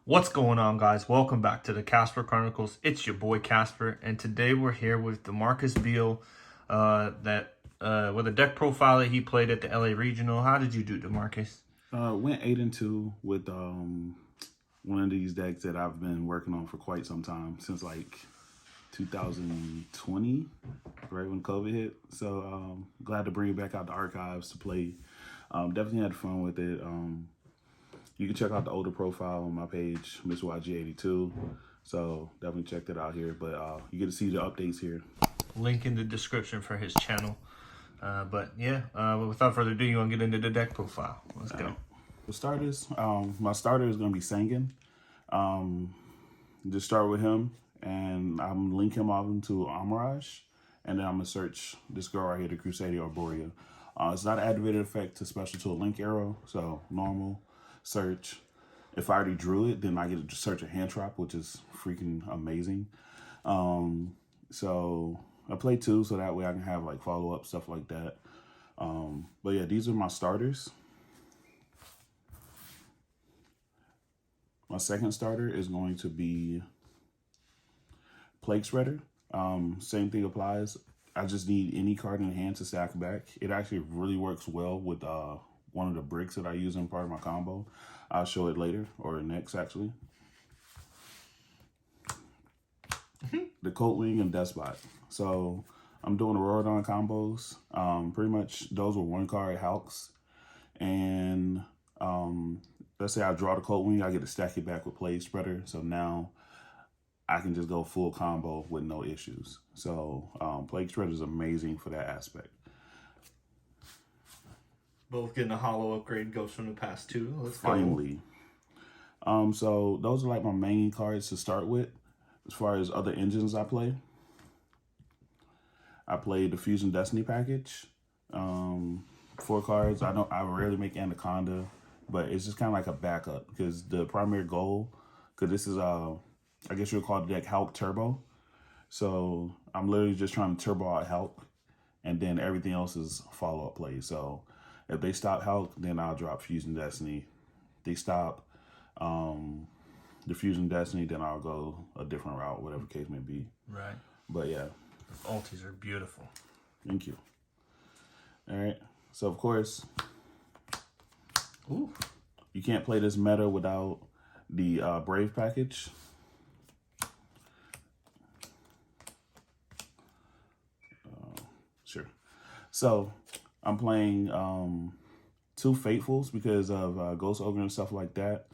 What's going on, guys? Welcome back to the Casper Chronicles. It's your boy Casper, and today we're here with Demarcus Beal. With a deck profile that he played at the LA Regional. How did you do, Demarcus? Went 8-2 with one of these decks that I've been working on for quite some time, since like 2020, right when COVID hit. So glad to bring it back out the archives to play. Definitely had fun with it. You can check out the older profile on my page, Mr. YG82. So definitely check that out here. But you get to see the updates here. Link in the description for his channel. Without further ado, you want to get into the deck profile. Let's go. For starters, my starter is going to be Sangan. Just start with him, and I'm link him off into Amaraj, and then I'm going to search this girl right here, the Crusader Arborea. It's not an activated effect to special to a link arrow, so normal, search. If I already drew it, then I get to search a hand trap, which is freaking amazing. So I play two, so that way I can have like follow-up, stuff like that. But yeah, these are my starters. My second starter is going to be Plague Spreader. Same thing applies. I just need any card in hand to stack back. It actually really works well with one of the bricks that I use in part of my combo. I'll show it later, or next actually. The Coatling and Despot. So I'm doing the Rorodon combos. Pretty much those were one card Halks. And let's say I draw the Coatling, I get to stack it back with Plague Spreader. So now I can just go full combo with no issues. So Plague Spreader is amazing for that aspect. Both getting a hollow upgrade goes from the past two. Let's Finally. So those are like my main cards to start with. As far as other engines I play, I played the Fusion Destiny package. 4 cards. I rarely make Anaconda, but it's just kind of like a backup because the primary goal, because this is I guess you'll call the deck Hulk Turbo. So I'm literally just trying to turbo out Hulk, and then everything else is follow-up plays. So if they stop Hulk, then I'll drop Fusion Destiny. They stop the Fusion Destiny, then I'll go a different route, whatever case may be. Right. But yeah. The ultis are beautiful. Thank you. All right. So, of course, ooh, you can't play this meta without the Brave package. Sure. So, I'm playing 2 Fatefuls because of Ghost Ogre and stuff like that.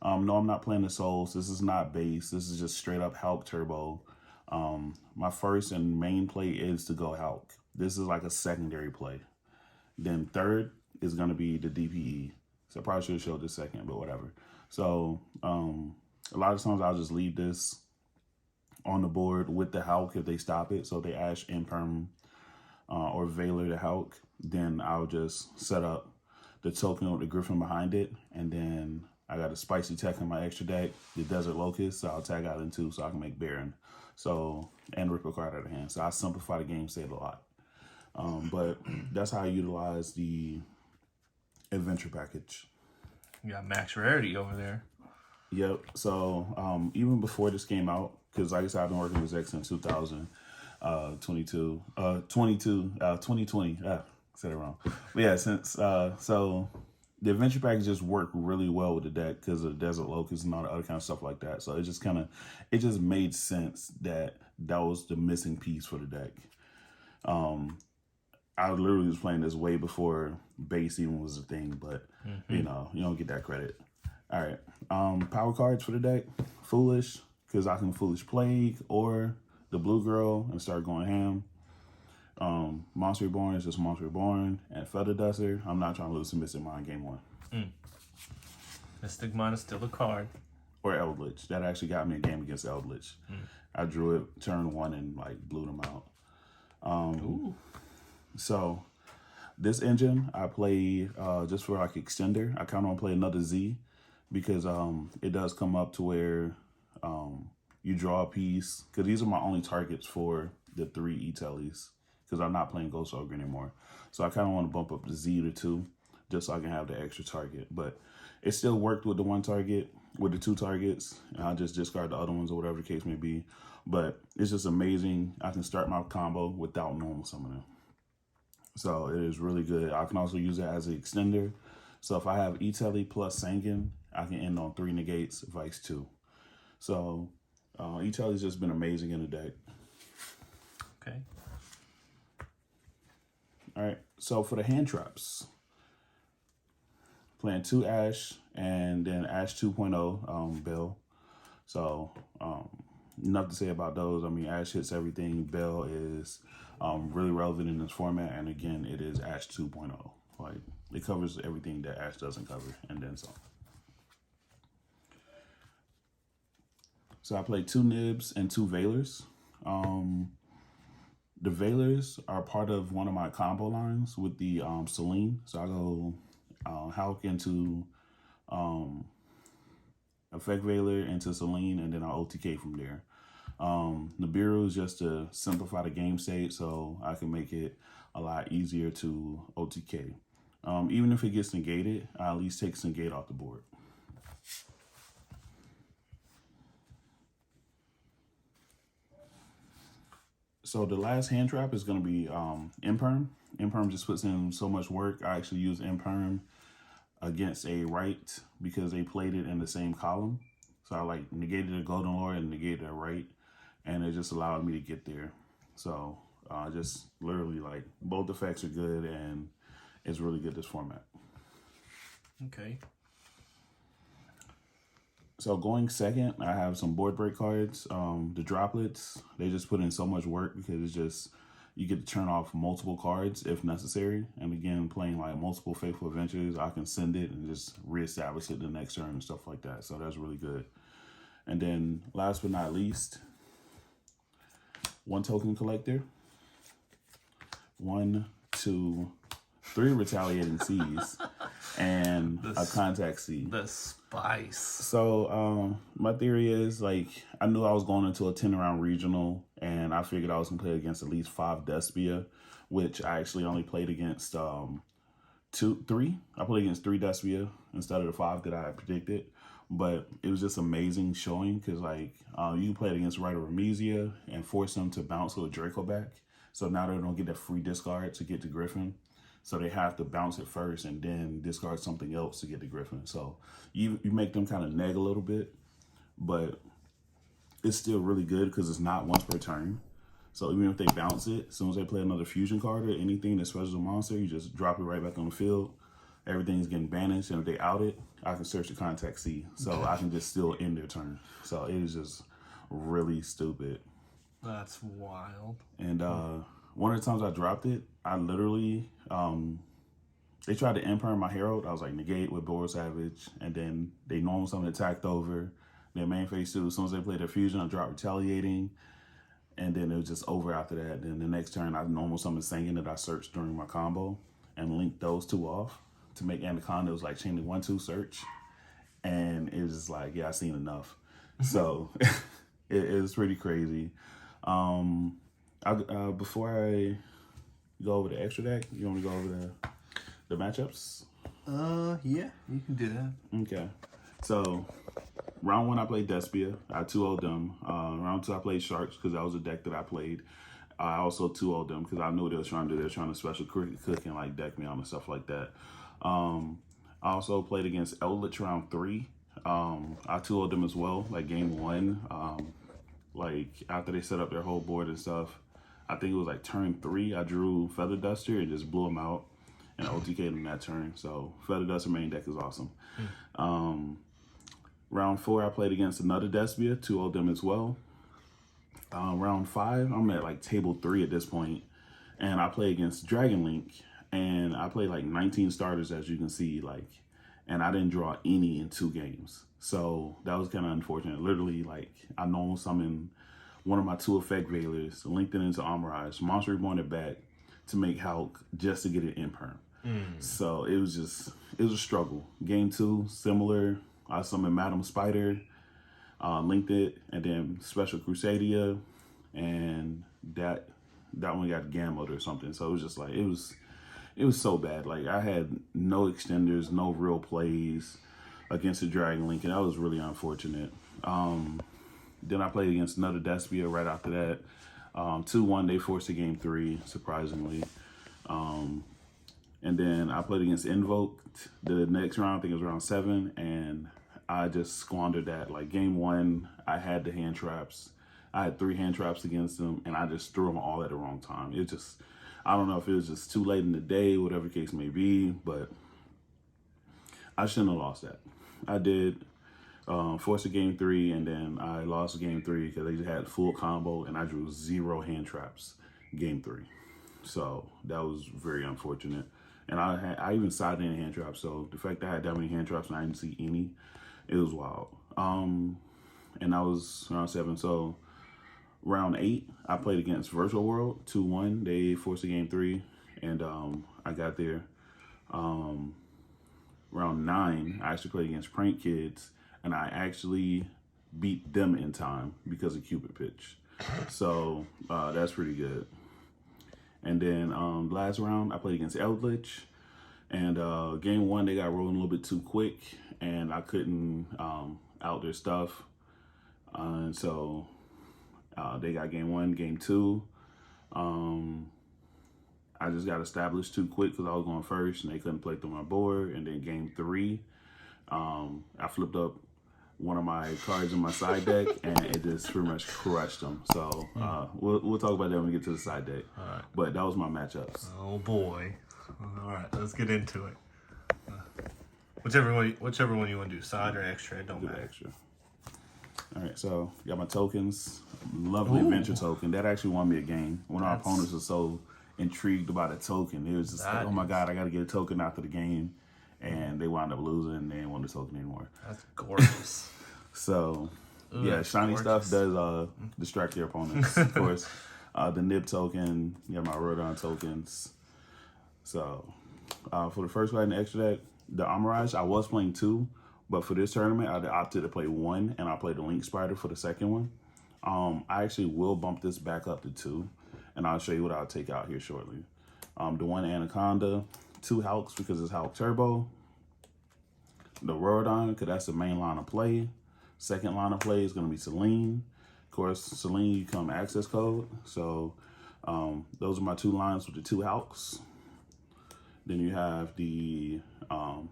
No, I'm not playing the Souls. This is not base. This is just straight up Hulk Turbo. My first and main play is to go Hulk. This is like a secondary play. Then third is going to be the DPE. So I probably should have showed this second, but whatever. So a lot of times I'll just leave this on the board with the Hulk if they stop it. So they Ash Imperm or Veiler the Hulk. Then I'll just set up the token with the Griffin behind it. And then I got a Spicy Tech in my extra deck, the Desert Locust. So I'll tag out in 2 so I can make Baron. So, and rip a card out of hand. So I simplify the game state a lot. But that's how I utilize the adventure package. You got max rarity over there. Yep. So even before this came out, because like I said, I've been working with X since 2020. Said it wrong. But yeah, since so the adventure package just worked really well with the deck because of the Desert Locust and all the other kind of stuff like that. So it just made sense that was the missing piece for the deck. I literally was playing this way before base even was a thing, but you know, you don't get that credit. All right. Power cards for the deck. Foolish, because I can Foolish Plague or the Blue Girl and start going ham. Monster Reborn is just Monster Reborn, and Feather Duster. I'm not trying to lose to Mystic Mind game 1. Mystic Mind is still a card. Or Eldritch. That actually got me a game against Eldritch. I drew it turn 1 and like blew them out. So this engine I play just for like extender. I kind of want to play another Z because it does come up to where you draw a piece, because these are my only targets for the 3 E-Tellies, because I'm not playing Ghost Ogre anymore. So I kind of want to bump up the Z to 2. just so I can have the extra target. But it still worked with the one target, with the two targets. And I just discard the other ones or whatever the case may be. But it's just amazing. I can start my combo without normal summoning. So it is really good. I can also use it as an extender. So if I have E-Telly plus Sanguine, I can end on 3 negates, Vice 2. So E-Telly's just been amazing in the deck. Okay. All right. So for the hand traps, playing 2 Ash and then Ash 2.0 Beal. So enough to say about those. I mean, Ash hits everything. Beal is really relevant in this format, and again, it is Ash 2.0. Like, it covers everything that Ash doesn't cover, and then some. So I played 2 Nibs and 2 Veilers. The Veilers are part of one of my combo lines with the Celine. So I go Hulk into Effect Veiler into Celine, and then I'll OTK from there. Nibiru is just to simplify the game state so I can make it a lot easier to OTK. Even if it gets negated, I at least take negate off the board. So the last hand trap is going to be Imperm. Imperm just puts in so much work. I actually use Imperm against a right because they played it in the same column. So I like negated a Golden Lord and negated a right, and it just allowed me to get there. So just literally like both effects are good, and it's really good this format. Okay. So going second, I have some board break cards. The droplets, they just put in so much work because it's just, you get to turn off multiple cards if necessary. And again, playing like multiple Faithful Adventures, I can send it and just reestablish it the next turn and stuff like that. So that's really good. And then last but not least, 1 token collector, 1, 2, 3 retaliating C's, and a contact C. The spice. So my theory is, like, I knew I was going into a 10-round regional, and I figured I was going to play against at least 5 Despia, which I actually only played against 3. I played against 3 Despia instead of the 5 that I had predicted. But it was just amazing showing because, like, you played against Rite of Remesia and force them to bounce with Draco back. So now they don't get that free discard to get to Griffin. So they have to bounce it first and then discard something else to get to Griffin. So you make them kind of neg a little bit, but it's still really good because it's not once per turn. So even if they bounce it, as soon as they play another fusion card or anything that specials a monster, you just drop it right back on the field. Everything's getting banished, and if they out it, I can search the contact C. So I can just still end their turn. So it is just really stupid. That's wild. And one of the times I dropped it, I literally, they tried to Imperm my Herald. I was like, negate with Boar Savage, and then they normal summon attacked over. Their main phase 2, as soon as they played their fusion, I dropped retaliating, and then it was just over after that. Then the next turn, I normal summoned Singing that I searched during my combo, and linked those 2 off to make Anaconda. It was like chaining 1-2 search, and it was just like, yeah, I seen enough. So it's pretty crazy. Before I go over the extra deck, you want to go over the matchups? Yeah, you can do that. Okay. So round 1, I played Despia. I 2-0'd them. Round 2, I played Sharks because that was a deck that I played. I also 2-0'd them because I knew what they were trying to do. They were trying to special cook and like deck me on and stuff like that. I also played against Eldritch round 3. I 2-0'd them as well, like game 1. Like after they set up their whole board and stuff, I think it was like turn 3, I drew Feather Duster and just blew them out and OTK'd them that turn. So Feather Duster main deck is awesome. Round 4, I played against another Despia, 2-0'd them as well. Round 5, I'm at like table 3 at this point, and I play against Dragon Link, and I played like 19 starters, as you can see, like, and I didn't draw any in 2 games. So that was kind of unfortunate. Literally, like, I normal summoned one of my 2 effect Veilers, linked it into Amirage, Monster Reborn it back to make Hulk just to get it Imperm. So it was a struggle. Game 2, similar. I summoned Madam Spider, linked it, and then Special Crusadia, and that one got gambled or something. So it was just like, it was it was so bad. Like, I had no extenders, no real plays against the Dragon Link, and that was really unfortunate. Then I played against another Despia right after that. 2-1, they forced a game 3, surprisingly. And then I played against Invoked the next round, I think it was round 7, and I just squandered that. Like, game 1, I had the hand traps. I had 3 hand traps against them, and I just threw them all at the wrong time. It just, I don't know if it was just too late in the day, whatever the case may be, but I shouldn't have lost that. I did force a game 3, and then I lost game 3 because they just had full combo, and I drew 0 hand traps game 3. So that was very unfortunate. And I even sided in hand traps, so the fact that I had that many hand traps and I didn't see any, it was wild. And that was round 7. So round 8, I played against Virtual World 2-1. They forced a game 3, and I got there. Round 9, I actually played against Prank Kids, and I actually beat them in time because of Cupid Pitch. So that's pretty good. And then last round, I played against Eldritch, and game 1, they got rolling a little bit too quick, and I couldn't out their stuff. And so they got game 1, game 2. I just got established too quick because I was going first, and they couldn't play through my board. And then game 3, I flipped up one of my cards in my side deck, and it just pretty much crushed them. So we'll talk about that when we get to the side deck. All right. But that was my matchups. Oh boy! All right, let's get into it. Whichever one you want to do, side or extra, it don't Do the matter. extra. All right, so got my tokens. Lovely adventure token. That actually won me a game. One of our opponents was so intrigued about a token. It was just like, oh my God, I got to get a token after the game. And they wound up losing, and they didn't want the token anymore. That's gorgeous. So, Ooh, yeah, shiny gorgeous. stuff does distract your opponents, of course. The nib token, my Rodon tokens. So, for the first card in the extra deck, the Amarage, I was playing 2, but for this tournament, I opted to play 1, and I played the Link Spider for the second one. I actually will bump this back up to 2, and I'll show you what I'll take out here shortly. The 1 Anaconda, 2 Hulks because it's Hulk Turbo. The Rodon, because that's the main line of play. Second line of play is going to be Celine. Of course, Celine, you come access code. So those are my 2 lines with the 2 Hulks. Then you have the, of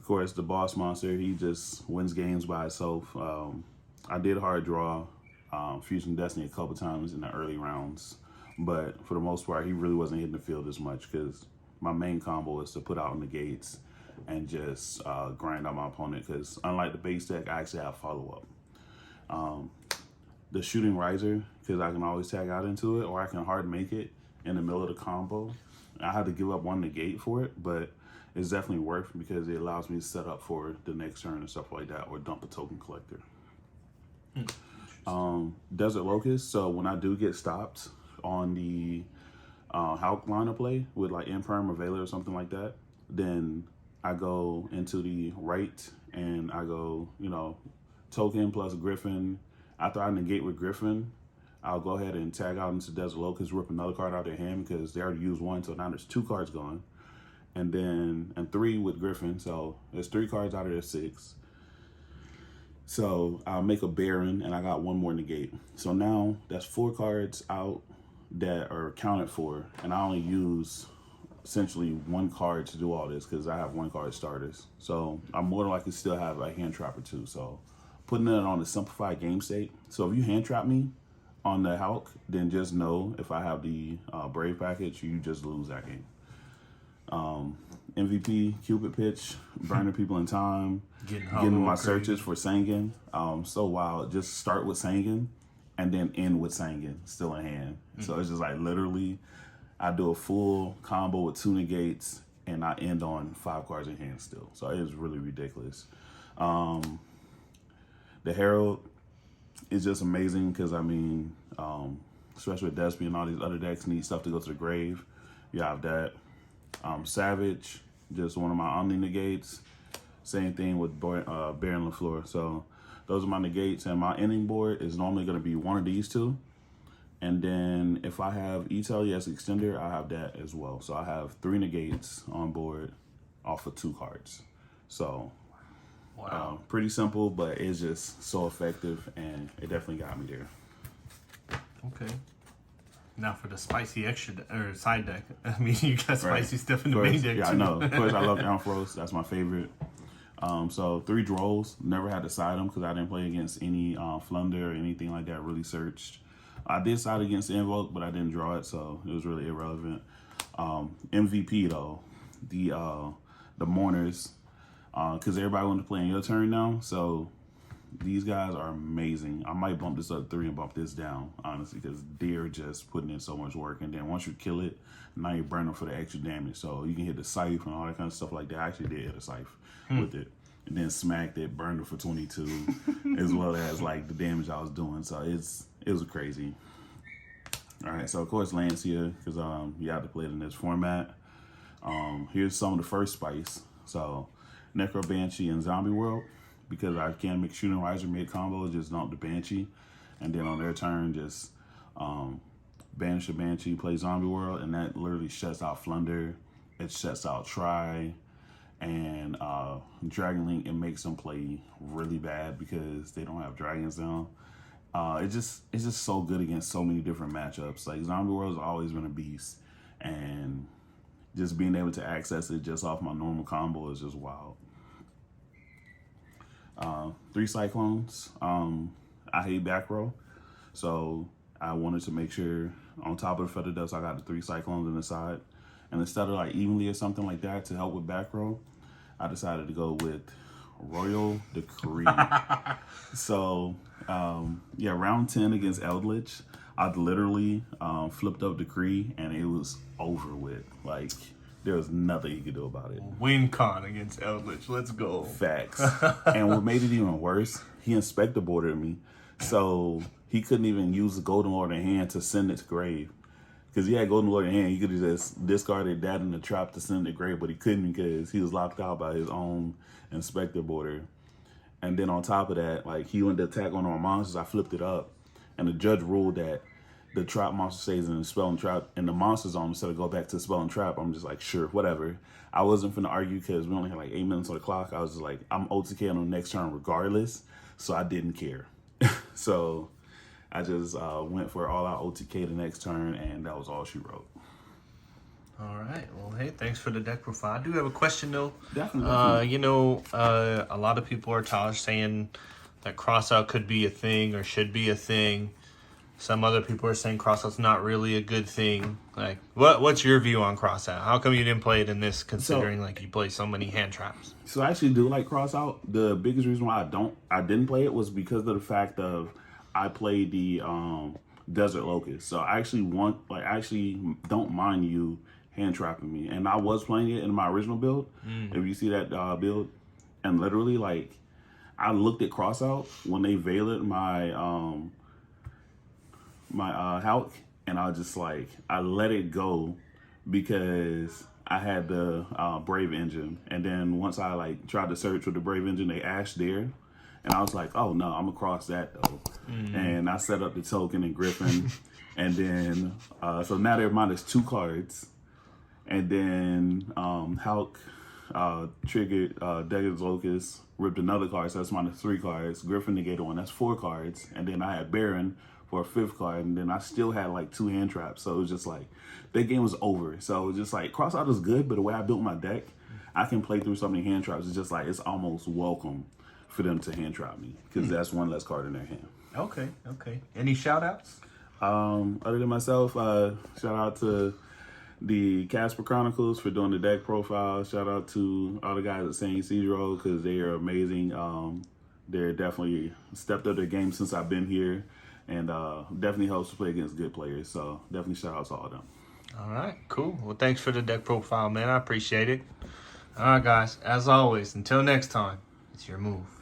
course, the boss monster. He just wins games by himself. I did hard draw Fusion Destiny a couple times in the early rounds. But for the most part, he really wasn't hitting the field as much because my main combo is to put out negates and just grind out my opponent, because unlike the base deck, I actually have follow-up. The Shooting Riser, because I can always tag out into it, or I can hard make it in the middle of the combo. I had to give up 1 negate for it, but it's definitely worth it because it allows me to set up for the next turn and stuff like that, or dump a token collector. Desert Locust, so when I do get stopped on the Hulk line of play with like Imperm or Veiler or something like that, then I go into the right and I go, token plus Griffin. After I negate with Griffin, I'll go ahead and tag out into Desert Locust, rip another card out of their hand because they already used 1, so now there's 2 cards gone. And then, 3 with Griffin, so there's 3 cards out of their 6. So I'll make a Baron, and I got 1 more negate. So now that's 4 cards out that are accounted for, and I only use essentially 1 card to do all this because I have 1 card starters. So I'm more than likely still have a hand trap or 2. So putting it on the simplified game state. So if you hand trap me on the Hulk, then just know if I have the Brave package, you just lose that game. MVP, Cupid Pitch, burning people in time, getting my searches for Sangan. So wild. Just start with Sangan and then end with Sangan still in hand. So it's just like literally I do a full combo with 2 negates and I end on 5 cards in hand still. So it is really ridiculous. The Herald is just amazing because, especially with Despy and all these other decks need stuff to go to the grave. You have that. Savage, just one of my Omni negates. Same thing with Baron LaFleur. So those are my negates, and my ending board is normally going to be one of these 2. And then if I have ETLES Extender, I have that as well. So I have 3 negates on board off of 2 cards. So Wow. pretty simple, but it's just so effective, and it definitely got me there. Okay. Now for the spicy extra or side deck. I mean, you got spicy stuff in the Of main course, deck yeah, too. I know. Of course, I love Ampharos. That's my favorite. So 3 draws. Never had to side them because I didn't play against any Flunder or anything like that. Really searched. I did side against Invoke, but I didn't draw it, so it was really irrelevant. MVP though, the Mourners, because everybody wanted to play in your turn now. So these guys are amazing. I might bump this up 3 and bump this down, honestly, because they're just putting in so much work. And then once you kill it, now you're burning for the extra damage. So you can hit the scythe and all that kind of stuff like that. I actually did hit a scythe with it. And then smacked it, burned it for 22, as well as like the damage I was doing. So it was crazy. All right, so of course Lancia, because you have to play it in this format. Here's some of the first spice. So Necro Banshee and Zombie World, because I can make Shooting Riser mid combo, just dump the Banshee, and then on their turn just banish the Banshee, play Zombie World, and that literally shuts out Flunder. It shuts out Try, and Dragon Link. It makes them play really bad because they don't have dragons down. It's just so good against so many different matchups. Like Zombie World's always been a beast, and just being able to access it just off my normal combo is just wild. 3 Cyclones. I hate back row, so I wanted to make sure on top of the Feather Dust I got the 3 Cyclones on the side, and instead of like evenly or something like that to help with back row, I decided to go with Royal Decree. So yeah, round 10 against Eldritch, I literally flipped up Decree, and it was over with. Like, there was nothing he could do about it. Win con against Eldritch. Let's go. Facts. And what made it even worse, he inspector boarded me, so he couldn't even use the Golden Lord in hand to send it to grave. Because he had Golden Lord in hand, he could have just discarded that in the trap to send it to grave, but he couldn't because he was locked out by his own inspector border. And then on top of that, like, he went to attack on our monsters. I flipped it up, and the judge ruled that the trap monster stays in the spell and trap in the monster zone instead of go back to the spell and trap. I'm just like, sure, whatever. I wasn't finna argue because we only had like 8 minutes on the clock. I was just like, I'm OTK on the next turn regardless, so I didn't care. So I just went for all out OTK the next turn, and that was all she wrote. All right. Well, hey, thanks for the deck profile. I do have a question though. Definitely. A lot of people are saying that crossout could be a thing or should be a thing. Some other people are saying crossout's not really a good thing. Like, what's your view on crossout? How come you didn't play it in this, considering like you play so many hand traps? So I actually do like crossout. The biggest reason why I didn't play it was because of the fact of I played the Desert Locust. So I actually don't mind you hand trapping me, and I was playing it in my original build. If you see that build, and literally like I looked at crossout when they veiled my my Hulk, and I was just like, I let it go because I had the Brave Engine, and then once I like tried to search with the Brave Engine, they ashed there, and I was like, oh no, I'm gonna cross that though. And I set up the token and Griffin, and then so now they're -2 cards, and then Hulk triggered Degar's Locust, ripped another card, so that's -3 cards. Griffin negated 1, that's 4 cards, and then I had Baron for a 5th card, and then I still had like 2 hand traps, so it was just like, that game was over. So it was just like, crossout is good, but the way I built my deck, I can play through so many hand traps. It's just like, it's almost welcome for them to hand trap me, because that's 1 less card in their hand. Okay. Any shout outs? Other than myself, shout out to the Casper Chronicles for doing the deck profile. Shout out to all the guys at St. Cedro, because they are amazing. They're definitely stepped up their game since I've been here, and definitely helps to play against good players. So definitely shout out to all of them. All right, cool. Well, thanks for the deck profile, man. I appreciate it. All right, guys. As always, until next time, it's your move.